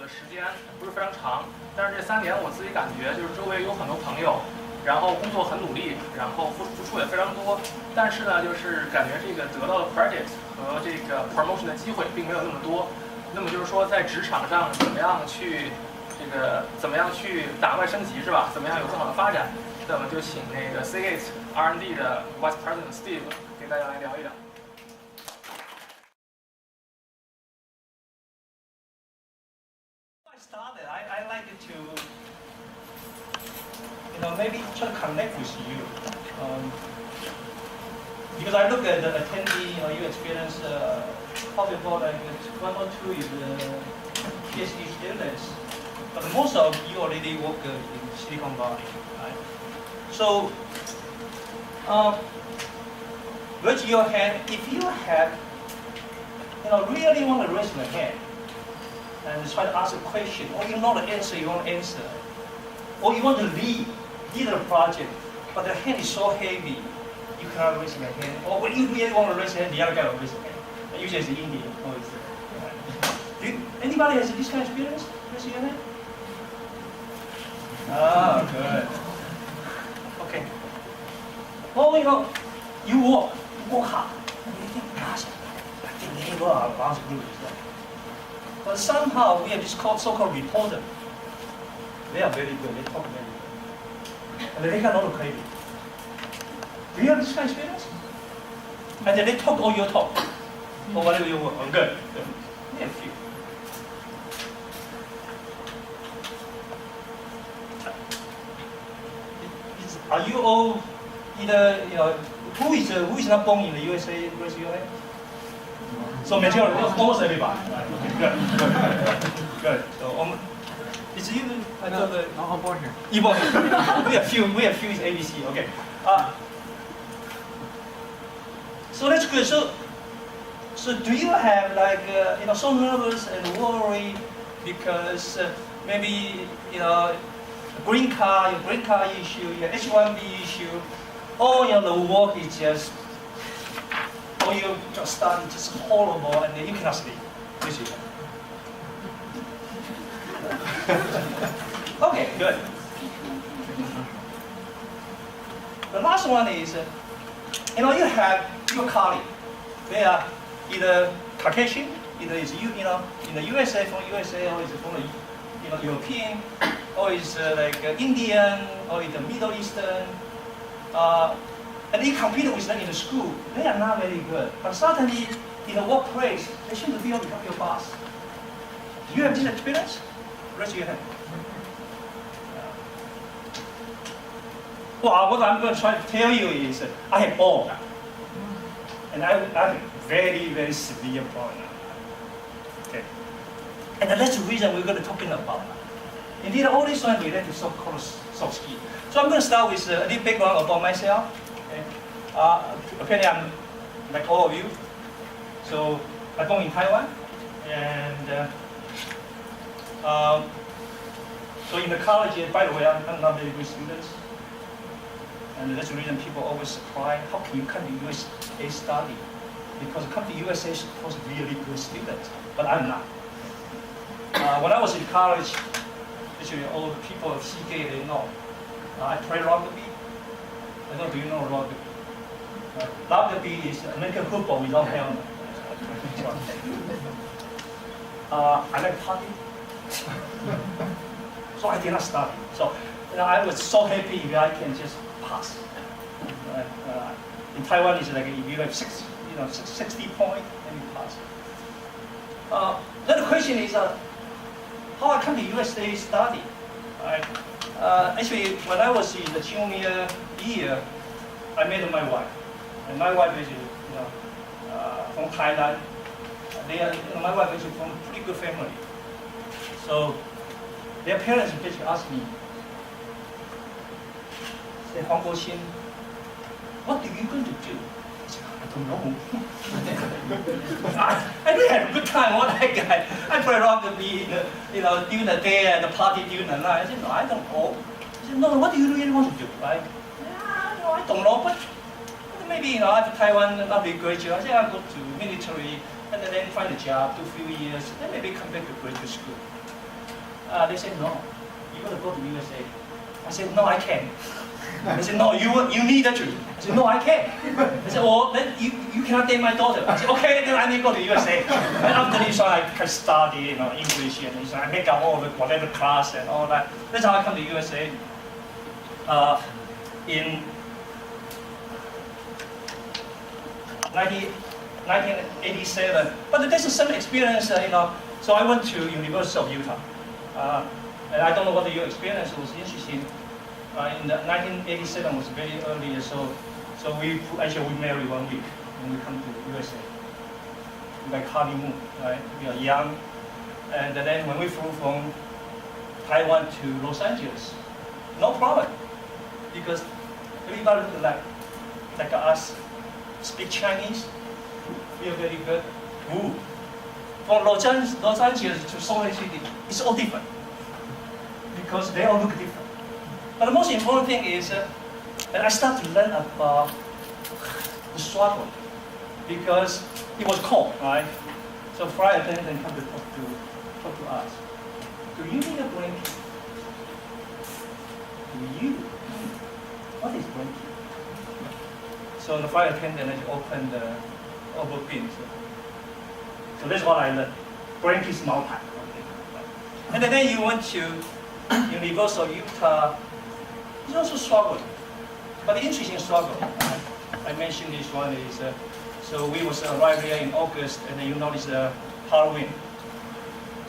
时间不是非常长，但是这3年我自己感觉就是周围有很多朋友，然后工作很努力，然后付出也非常多，但是呢，就是感觉这个得到的 credit 和这个 promotion 的机会并没有那么多。那么就是说，在职场上怎么样去打怪升级是吧？怎么样有更好的发展？那么就请那个 C8 R&D 的 Vice President Steve 给大家来聊一聊。I like to, maybe try to connect with you. Because I look at the attendee, you experience probably about like 1 or 2 is PhD students, but most of you already work in Silicon Valley, right? So, raise your hand if you have, really want to raise your hand and try to ask a question, or you know the answer you want to answer, or you want to lead the project, but the hand is so heavy, you cannot raise your hand. Or when you really want to raise your hand, the other guy will raise your hand. Usually it's Indian. Anybody has this kind of experience? Raise your hand. Ah, good. Okay. Well, you work hard. You think, gosh, I can never want to do this. But somehow we have this so-called reporter. They are very good. They talk very good. And they got all the credit. Do you have this kind of experience? And then they talk all your talk, or whatever you work on. Good. Yeah, a few. Are you all either who is not born in the USA? Raise your hand. So majority, almost everybody. Right? Okay, good. So it's you. I'm born here. You born here. We have few is ABC. Okay. So that's good. So do you have like so nervous and worried because maybe your green card issue, your H1B issue, or the work is just, or your study is just horrible and then you cannot sleep. Okay, good. The last one is, you have your colleague. They are either Caucasian, either is in the USA, from USA, or is from the European, or is like Indian, or is the Middle Eastern. And you compete with them in the school. They are not very good. But suddenly, in the workplace, they seem to become your boss. Do you have this experience? Raise your hand. Well, what I'm going to try to tell you is I have all that. And I have a very, very severe problem. Okay. And that's the reason we're going to talk about that. Indeed, all this one related to so-called soft skills. So I'm going to start with a little background about myself. Okay. Apparently, I'm like all of you. So I'm born in Taiwan. And so in the college, by the way, I'm not a very good student. And that's the reason people always surprised, how can you come to USA study? Because come to USA is supposed to be really good students, but I'm not. When I was in college, actually all the people at CK, they know. I play rugby. I don't know, do you know rugby? Rugby is American football without helmet. I like party. So I did not study. So I was so happy if I can just pass. In Taiwan, it's like if you have 60 points, then you pass. Then the question is, how I come to USA study? Right? Actually, when I was in the junior year, I met my wife, and my wife is from Thailand. My wife is from a pretty good family. So their parents basically asked me, say, Hwang, what are you going to do? I said, I don't know. I really had a good time. What that guy? I play rugby, during the day and the party during the night. I said, no, I don't know. He said, no, what do you really want to do? Right? Yeah, I don't know, but maybe after Taiwan, not be graduate. I said, I'll go to military and then find a job, do a few years, then maybe come back to graduate school. They said, no, you got to go to USA. I said, no, I can't. They said, no, you need to. I said, no, I can't. They said, oh, then you cannot date my daughter. I said, okay, then I need to go to USA. And after this, I can study, English, and I make up all the whatever class and all that. That's how I come to USA. In 1987, but there's some experience, So I went to University of Utah, and I don't know whether your experience was interesting. In 1987 was very early, so we married 1 week when we come to USA, like honeymoon, right? We are young, and then when we flew from Taiwan to Los Angeles, no problem, because everybody look like us, speak Chinese, feel very good. Ooh. From Los Angeles to Salt Lake City, it's all different, because they all look different. But the most important thing is that I started to learn about the struggle, because it was cold, right? So flight attendant come to talk to us. Do you need a blanket? Do you? What is blanket? So the flight attendant opened the overbin. So that's what I learned. Blanket is multi. And then you went to University of Utah. It's also struggling, but the interesting struggle. I mentioned this one is, so we was arrived here in August, and then it's Halloween.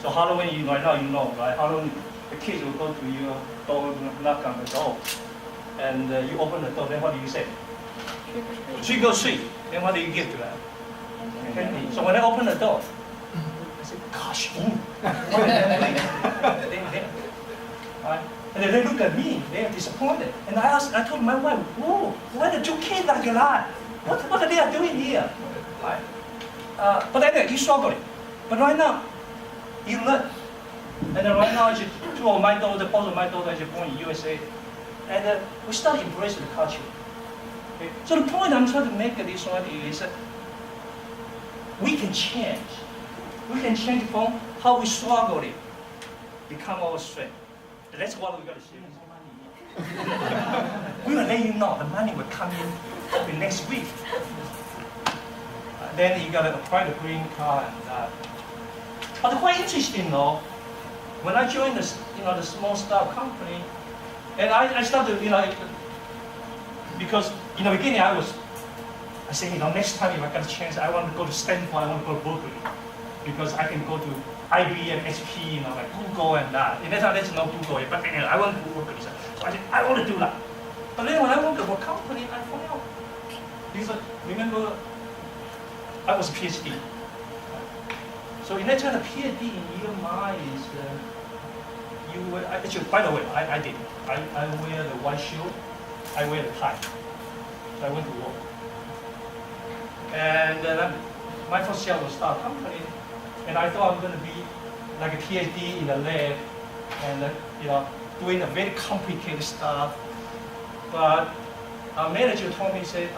So Halloween, right now right? Halloween, the kids will go to your door, knock on the door, and you open the door. Then what do you say? Trick or treat. Then what do you give to them? Candy. So when I open the door, I said, "Gosh, what are they doing?" Right? And then they look at me, they are disappointed. And I told my wife, whoa, why did you kids like that? What are they doing here? Right? But anyway, you struggling. But right now, you learn. And then right now, both of my daughters are born in USA. And we start embracing the culture. Okay? So the point I'm trying to make at this one is that we can change. We can change from how we struggle, become our strength. That's what we got to share. We will let you know the money will come in next week. Then you got to apply the green card and that. But quite interesting though, when I joined the small startup company, and I started because in the beginning I said next time if I get a chance I want to go to Stanford, I want to go to Berkeley, because I can go to IBM, HP, like Google and that. In that time, there's no Google yet, but anyway, I want to work with this. So I said, I want to do that. But then when I worked for a company, I found out. Because remember, I was a PhD. So in that time, the PhD in your mind is, actually, by the way, I did. I wear the white shield, I wear the tie. So I went to work. And my first job was start a company. And I thought I'm going to be like a PhD in the lab, and doing a very complicated stuff. But our manager told me, said,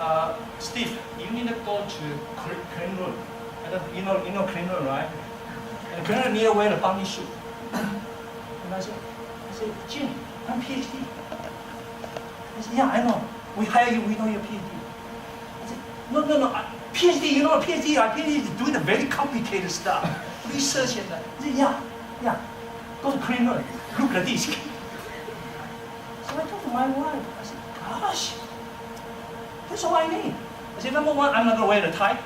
Steve, you need to go to clean room. And you know clean room, right? And clean room near wear a bunny suit. And I said, Jim, I'm PhD. He said, yeah, I know. We hire you, we know you're PhD. I said, no. PhD, PhD, PhD is doing a very complicated stuff. Research and that. He said, yeah. Go to clean room, look at this. So I told my wife, I said, gosh, that's all I need. I said, number one, I'm not going to wear the tie.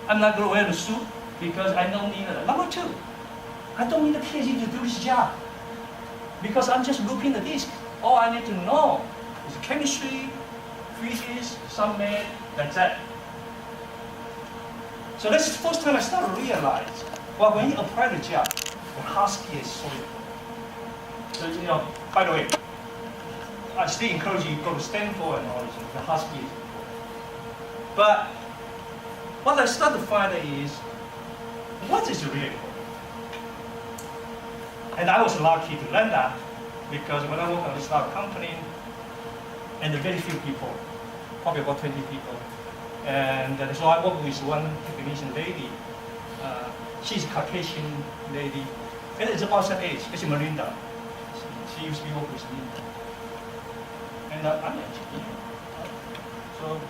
I'm not going to wear the suit because I don't need it. Number two, I don't need a PhD to do this job because I'm just looking at this. All I need to know is chemistry, physics, some math, that's it. So that's the first time I started to realize, well, when you apply the job, the hard skill is so important. So, by the way, I still encourage you to go to Stanford and all this, the hard skill is important. But what I started to find is, what is really important? And I was lucky to learn that because when I worked on this startup company, and very few people, probably about 20 people, and so I worked with one technician lady. She's a Caucasian lady, And it's about her age. It's Melinda. She used to be working with me. And I'm an engineer. So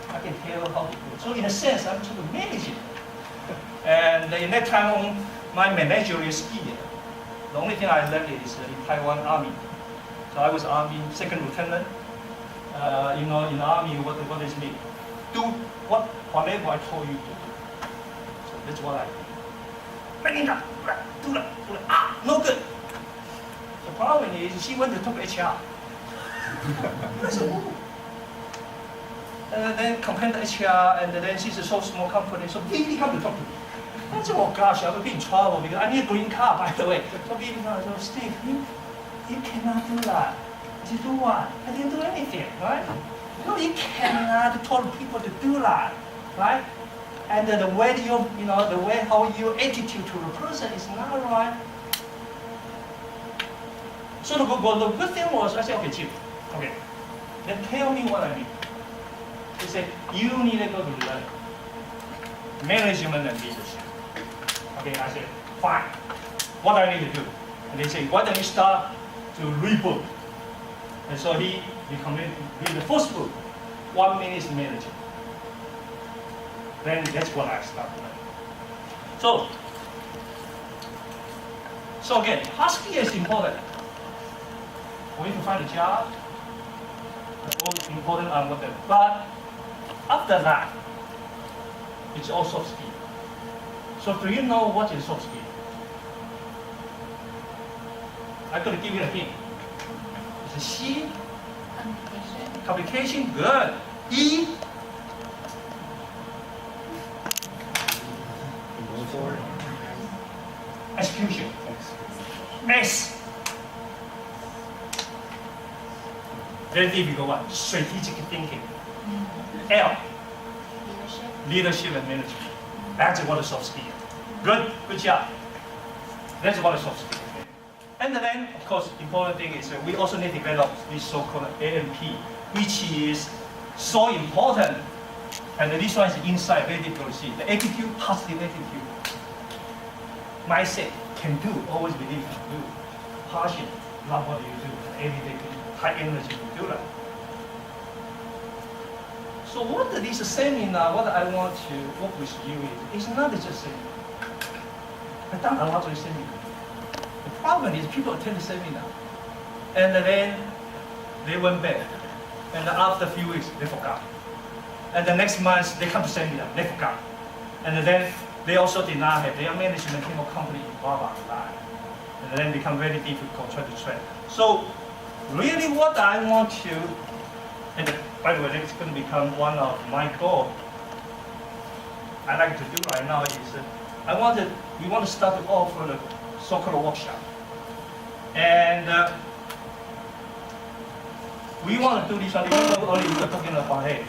I can tell how to do it. So in a sense, I'm trying to manage it. And in that time, my managerial skill, the only thing I learned is in Taiwan Army. So I was Army second lieutenant. In the Army, what does it mean? Do whatever I told you to do. So that's what I did. Melinda, do that. No good. The problem is she went to talk to HR. I said, oh. And then complained to HR, and then she's a so small company, so Vivi come to talk to me. I said, oh gosh, I will be in trouble because I need a green card, by the way. So Vivi said, Steve, you cannot do that. I said, do what? I didn't do anything, right? No, you cannot tell people to do that, right? And the way the way how your attitude to the person is not right. So the good thing was, I said, okay, Chief, okay, then tell me what I need. He said, you need to go to learn management and leadership. Okay, I said, fine. What do I need to do? And they say, why don't you start to read book? And so he read the first book, 1 Minute Management. Then that's what I started learning. So again, hard skill is important. For you to find a job, most important are whatever. But after that, it's all soft skill. So do you know what is soft skill? I'm going to give you a hint. It's a C. Communication. Good. E. Execution. S. Very difficult one. Strategic thinking. L. Leadership and management. That's what is soft skill. Good job. That's what is soft skill. And then, of course, important thing is we also need to develop this so-called AMP, which is so important. And this one is inside, very difficult to see. The attitude, positive attitude. Mindset, can do, always believe you can do. Passion, love what you do, every day, high energy to do that. So what this seminar, what I want to work with you is not just a seminar. I've done a lot of seminar. The problem is people attend the seminar, and then they went back, and after a few weeks, they forgot. And the next month, they come to seminar, they forgot. And then they also did not have their management team or company involved on that. And then become very difficult to try to train. So really what I want to, and by the way, it's going to become one of my goals I like to do right now is we want to start to offer the so-called workshop. And we want to do this one, earlier we were talking about, hey,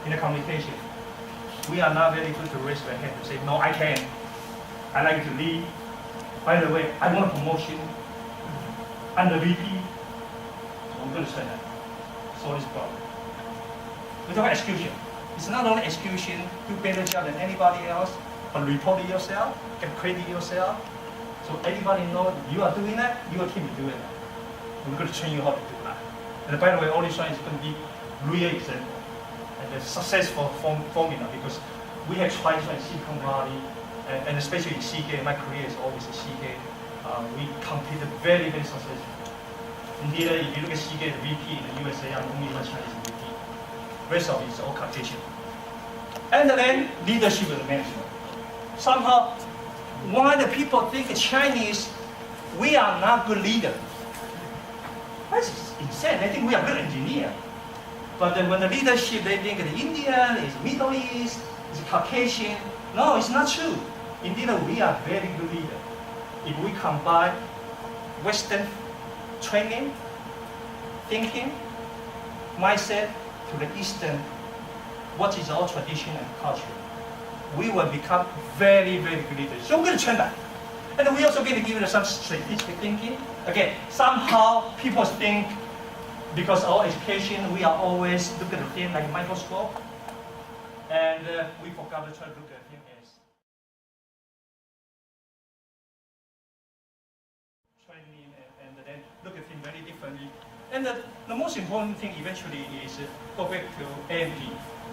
in the communication, we are not very good to raise the hand to say, no, I can. I like to lead. By the way, I want a promotion. I'm the VP. So I'm going to say that. So this problem. We talk about execution. It's not only execution, do better job than anybody else, but report it yourself, get credit yourself. So everybody knows you are doing that, your team is doing that. We're going to train you how to do that. And by the way, all this one is going to be real example. And a successful formula because we have tried in Silicon Valley, and especially in CK, my career is always in CK. We competed very, very successful. Indeed, if you look at CK, the VP in the USA, I'm only one Chinese VP. Rest of it is all Caucasian. And then leadership and management. Somehow, why the people think Chinese, we are not good leaders? That's insane. They think we are good engineers. But then when the leadership, they think the Indian is Middle East, is Caucasian. No, it's not true. Indeed, we are very good leaders. If we combine Western training, thinking, mindset to the Eastern, what is our tradition and culture, we will become very, very good leaders. So we're going to train that. And then we also going to give you some strategic thinking. Again, somehow people think because of our education, we are always looking at things like a microscope, and we forgot to try to look at things And the most important thing eventually is go back to AMP.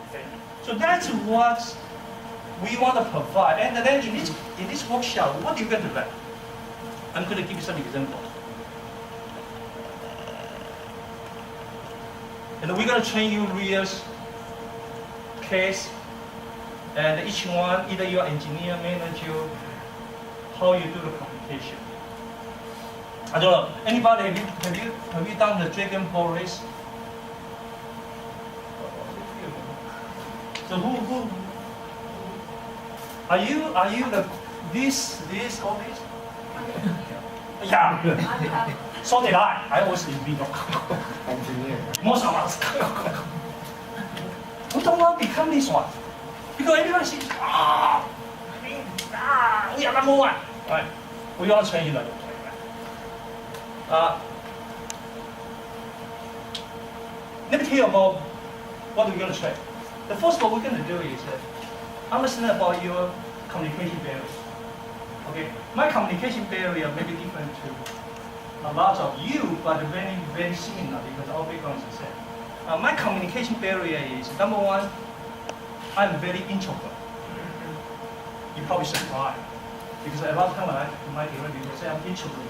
Okay? So that's what we want to provide. And then in this workshop, what are you going to learn? I'm going to give you some examples. And we're going to train you real case, and each one, either you're engineer, manager, how you do the communication. I don't know. Anybody have you done the Dragon Ball race? So who are you the this all this? Yeah. So did I. I was in Vietnam. Engineer. Most of us. We don't want to become this one. Because everybody says, we are number one. Right? We want to train you that way. Let me tell you about what we're going to train. The first one we're going to do is understand about your communication barrier. Okay? My communication barrier may be different to a lot of you, but very, very similar because our background is the same. My communication barrier is, number one, I'm very introvert. You probably surprised. Because a lot of time I might hear people say I'm introvert.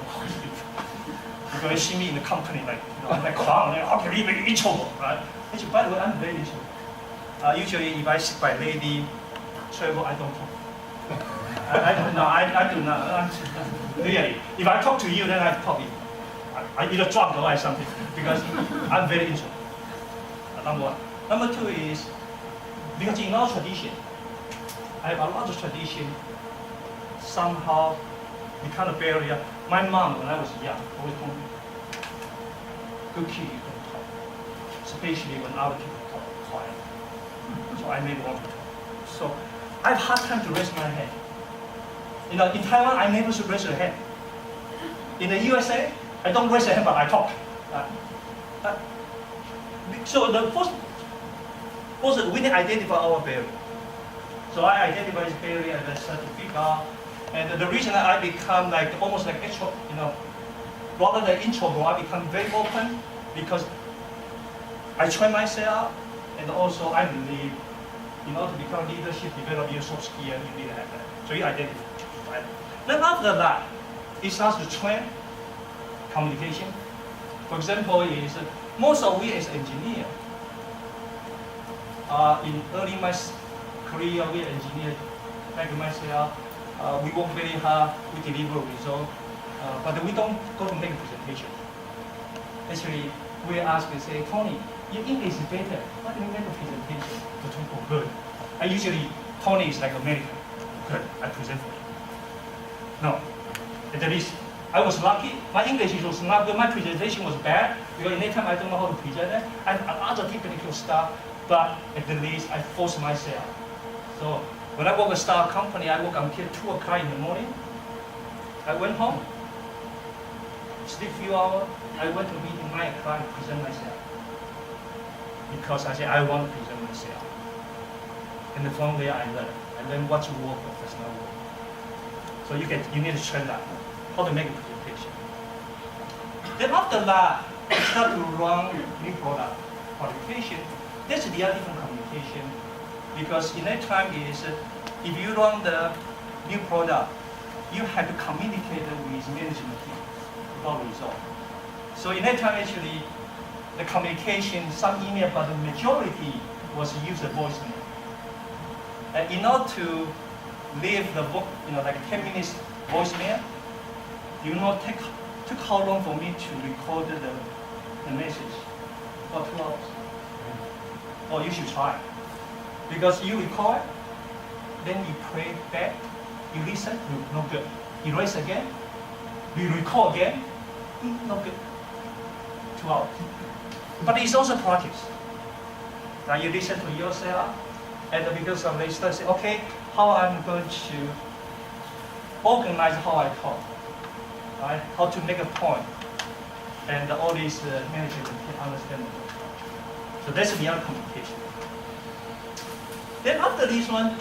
Because you see me in the company, like, I'm like Hwang, how can you be introvert, right? Actually, by the way, I'm very introvert. Usually, if I sit by lady, travel, I don't talk. I do not. Really, if I talk to you, then I probably I either drunk or something because I'm very introvert. Number one. Number two is because in our tradition, I have a lot of tradition. Somehow become a barrier. My mom, when I was young, always told me, "Good kid, you don't talk," especially when other people talk quiet. So I never want to talk. So I have hard time to raise my hand. You know, in Taiwan, I never should raise a hand. In the USA, I don't raise a hand, but I talk. So the first, we need to identify our barrier. So I identify this barrier and I start to figure out. And the reason that I become like almost like extrovert, you know, rather than introvert, I become very open because I train myself, and also I believe in order to become leadership, develop your soft skill, you need to have that. So you identify. Right? Then after that, it starts to train communication. For example, is most of we as engineers, in early my career, we are engineers, like myself, we work very hard, we deliver results, but we don't go to make a presentation. Actually, we ask and say, Tony, your English is better. Why don't you make a presentation? Oh, good. I usually, Tony is like American. Good, I present for you. No, at least I was lucky. My English was not good. My presentation was bad because in that time I don't know how to present it. I have other technical stuff, but at least I forced myself. So when I work at a startup company, I work until 2 o'clock in the morning. I went home, sleep a few hours. I went to meeting 9 o'clock to present myself because I said I want to present myself. And from there I learned. And then what you work with does not work. So you need to train that, how to make a presentation. Then after that, you start to run new product qualification. That's the other different communication. Because in that time is, if you run the new product, you have to communicate with management team about result. So in that time actually, the communication, some email, but the majority was use the voicemail. And in order to leave the book, like 10 minutes voicemail, took how long for me to record the message? About 2 hours. Oh, you should try. Because you record, then you play back, you listen, no good. Erase again, you record again, no good. 2 hours. But it's also practice. Now you listen to yourself, and because of this, say, okay, how I'm going to organize how I talk, right? How to make a point, and all these managers can understand it. So that's the other communication. Then after this one,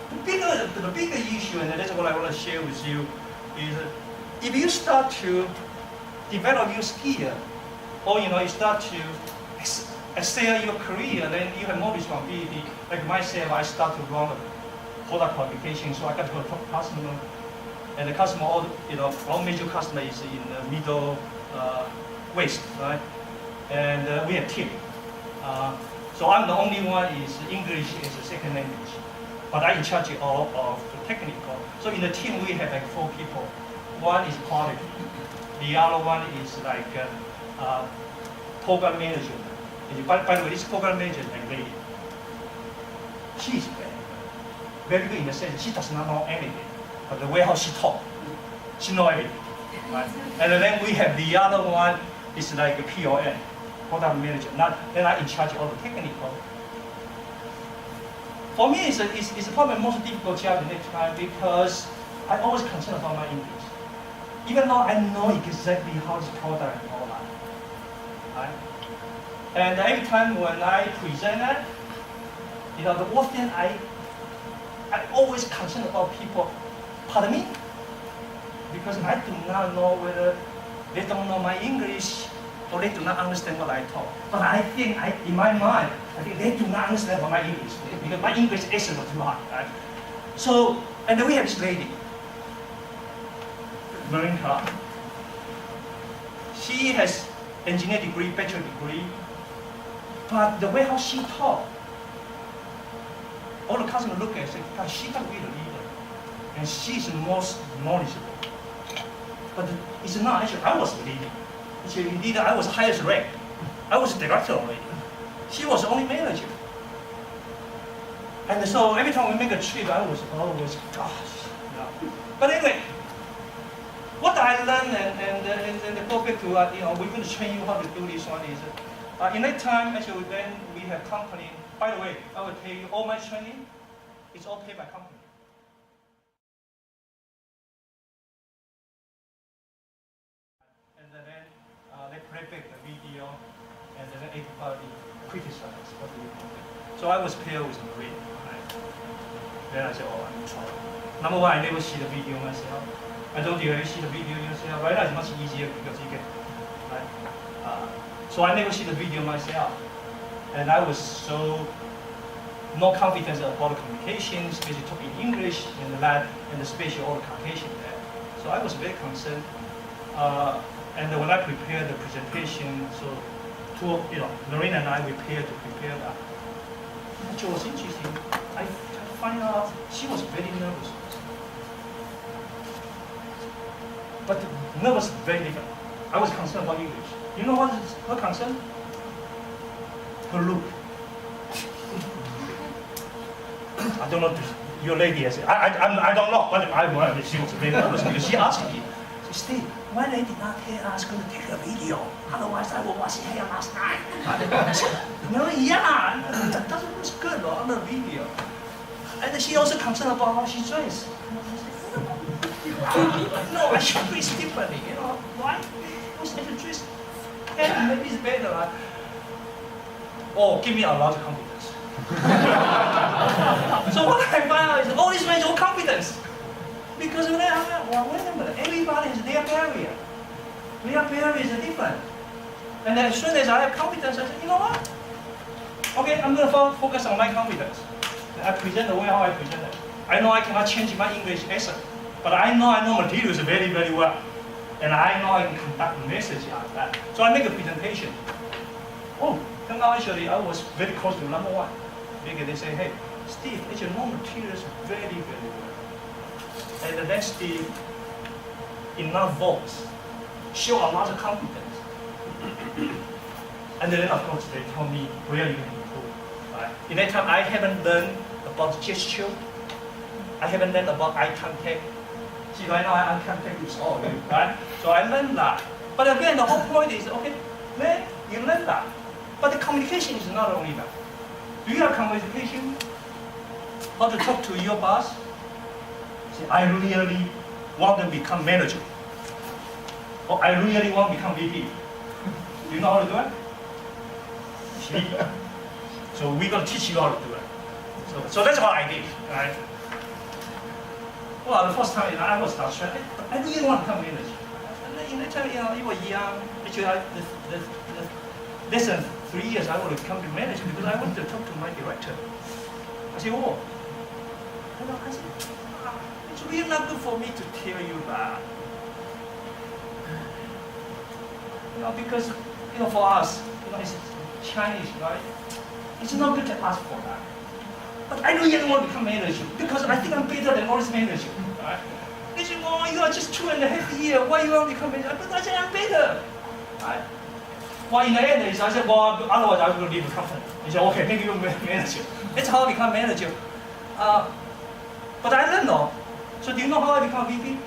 the bigger issue, and that's what I want to share with you, is if you start to develop your skill, or you start to excel your career, then you have more responsibility. Like myself, I start to run a product application, so I got to go talk to customer, and the customer, all major customer is in the Middle West, right? And we have team. So I'm the only one is English as a second language, but I in charge of the technical. So in the team we have like 4 people. One is quality, the other one is like program manager. By the way, this program manager is like lady. She's very good in the sense she does not know anything, but the way how she talk, she know everything. Right? And then we have the other one is like a PON. Product manager, then I'm in charge of the technical. For me, it's probably the most difficult job the next time because I always concerned about my English. Even though I know exactly how this product and all that. Right? And every time when I present it, the one thing I always concerned about people, pardon me, because I do not know whether they don't know my English or they do not understand what I talk. But I think, in my mind, I think they do not understand about my English because my English accent was too high, right? So, and then we have this lady, Marine Clark. She has engineer degree, bachelor degree, but the way how she talk, all the customers look at her and say, God, she can be the leader, and she's the most knowledgeable. But it's not actually, I was the leader. Indeed, I was highest rank. I was director already. She was only manager. And so every time we make a trip, I was always, gosh. But anyway, what I learned and go back to, we're going to train you how to do this one is, in that time, actually, then we have company. By the way, I will tell you, all my training is all paid by company. And then they play back the video, and then everybody criticize what we do. So I was paired with Marine. Right? Then I said, oh, I'm in trouble. Number one, I never see the video myself. I don't think you see the video yourself. Right now it's much easier because you can, right? So I never see the video myself. And I was so no confidence about the communication, especially talking English in the lab, and especially all the Caucasian there. So I was very concerned. And when I prepared the presentation, so Lorena and I prepared to prepare that. Which was interesting. I find out she was very nervous. But nervous very different. I was concerned about English. You know what is her concern? Her look. I don't know if your lady has it. I don't know, but she was very nervous because she asked me, Steve, why they did not tell us going to take a video? Otherwise I will watch it here last night. I said, no, yeah, that doesn't look good on the video. And she also concerned about how she dressed. No, I should dress differently, why? Who's going to dress? And maybe it's better, right? Oh, give me a lot of confidence. So what I find out is all this means all confidence. Because when I'm like, well, wait a minute, everybody has their barrier. Their barriers are different. And then as soon as I have confidence, I say, you know what? Okay, I'm going to focus on my confidence. I present the way how I present it. I know I cannot change my English accent, but I know materials very, very well. And I know I can conduct a message out of that. So I make a presentation. Oh, and actually I was very close to number one. Because they say, hey, Steve, actually no materials very, very well. And then Steve, enough voice, show a lot of confidence. And then of course they tell me where you can improve. Right? In that time I haven't learned about gesture. I haven't learned about eye contact. See, right now eye contact is all good, right? So I learned that. But again, the whole point is, okay, then you learn that. But the communication is not only that. Do you have communication? How to talk to your boss? Say, I really want to become manager. Or I really want to become VP. Do you know how to do it? See? So we're going to teach you how to do it. So that's what I did. Right? Well, the first time I was not sure. I really want to become manager. And in that time, you were young. Actually, less than 3 years, I want to become the manager because I want to talk to my director. I said, oh. And I said, it's really not good for me to tell you that. Because, for us, it's Chinese, right? It's not good to ask for that. But I really want to become manager because I think I'm better than all this manager, right? They say, well, you are just 2.5 years. Why you want to become manager? But I said, I'm better, right? Well, in the end, I said, well, otherwise I will leave the company. He said, okay, maybe you're manager. That's how I become manager. But I don't know. So do you know how I become VP?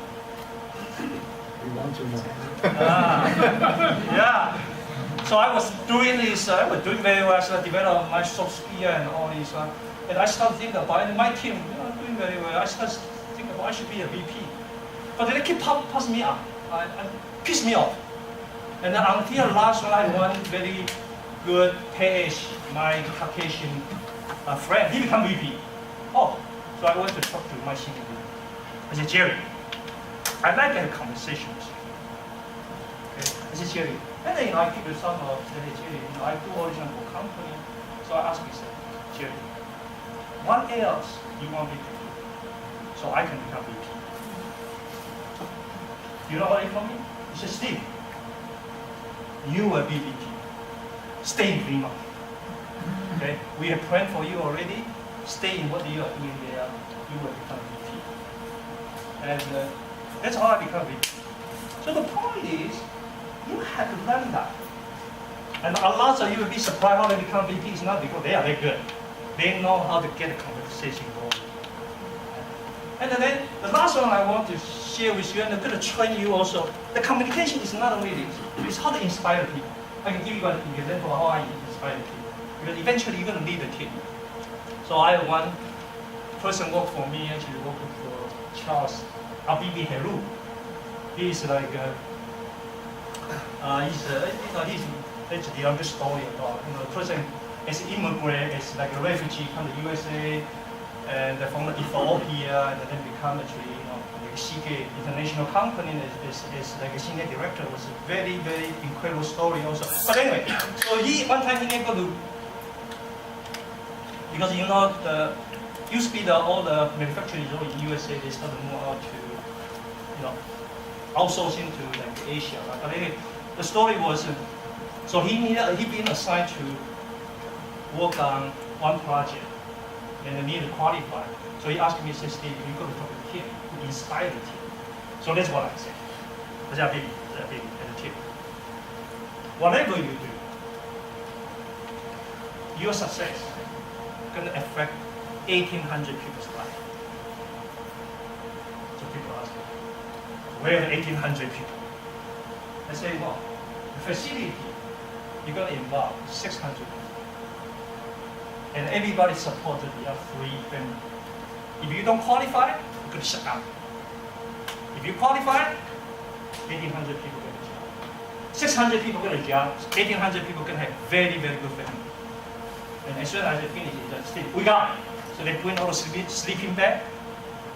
We want to know. Yeah. So I was doing this, I was doing very well, so I developed my soft skill and all this. And I started thinking about my team, doing very well. I started thinking about I should be a VP. But they keep passing me up, and piss me off. And then until last one, one very good page, my Caucasian friend, he became VP. Oh, so I went to talk to my senior VP. I said, Jerry, I'd like to have a conversation with you. Okay. I said, Jerry, and then I give you some of Jerry, I do original for company. So I asked him, Jerry, what else you want me to do so I can become VP? You know what he told me? He said, Steve, you will be VP. Stay in 3 months. Okay? We have planned for you already. Stay in what you are doing there. You will become VP. And that's how I become VP. So the point is, you have to learn that. And a lot of you will be surprised how they become VP. It's not because they are very good. They know how to get a conversation going. And then the last one I want to share with you, and I'm going to train you also. The communication is not only this, it's how to inspire people. I can give you an example of how I inspire people. Because eventually you're going to lead a team. So I have one person work for me, actually working for Charles Abibi Heru. He's like, he's actually the other story about, the person as an immigrant, as like a refugee come to USA, and from Ethiopia, and then become actually, like a CK international company as like a senior director. It was a very, very incredible story also. But anyway, so one time he able to, because used to be all the manufacturing in USA, they started to move out to, outsourcing to like Asia. Right? But anyway, the story was, so he been assigned to work on one project. And need to qualify. So he asked me, he said, Steve, you got to talk to the team, to inspire the team. So that's what I said. That's big as a team. Whatever you do, your success is going to affect 1,800 people's life. So people ask me, where are the 1,800 people? I say, well, the facility, you're going to involve 600 people. And everybody supported the 3 family. If you don't qualify, you're going to shut down. If you qualify, 1,800 people get a job. 600 people get a job. 1,800 people can have very, very good family. And as soon as I finish it, we got it. So they put in all the sleeping bag.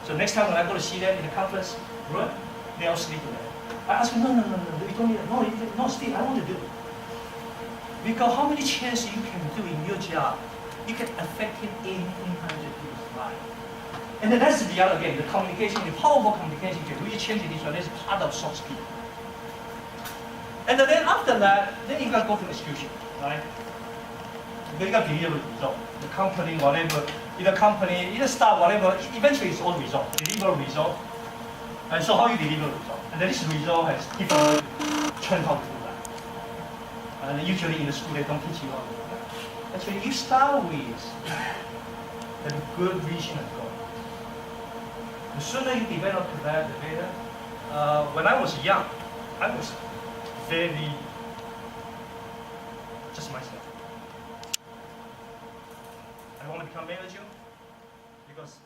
So next time when I go to see them in the conference room, they all sleep in there. I ask them, no, you told me that. No, Steve, I want to do it. Because how many chances you can do in your job, you can affect 1,800 people's life. And then that's the other, again, the communication, the powerful communication can really change this one. That's part of soft skill. And then after that, then you got to go to execution, right? Then you got to deliver the result. The company, whatever, either start whatever, eventually it's all result. Deliver result. And so how you deliver the result? And then this result has different ways to train how to do that. And usually in the school they don't teach you how to do that. Actually, you start with a good vision and goal. The sooner you develop that, the better. When I was young, I was very just myself. I want to become manager because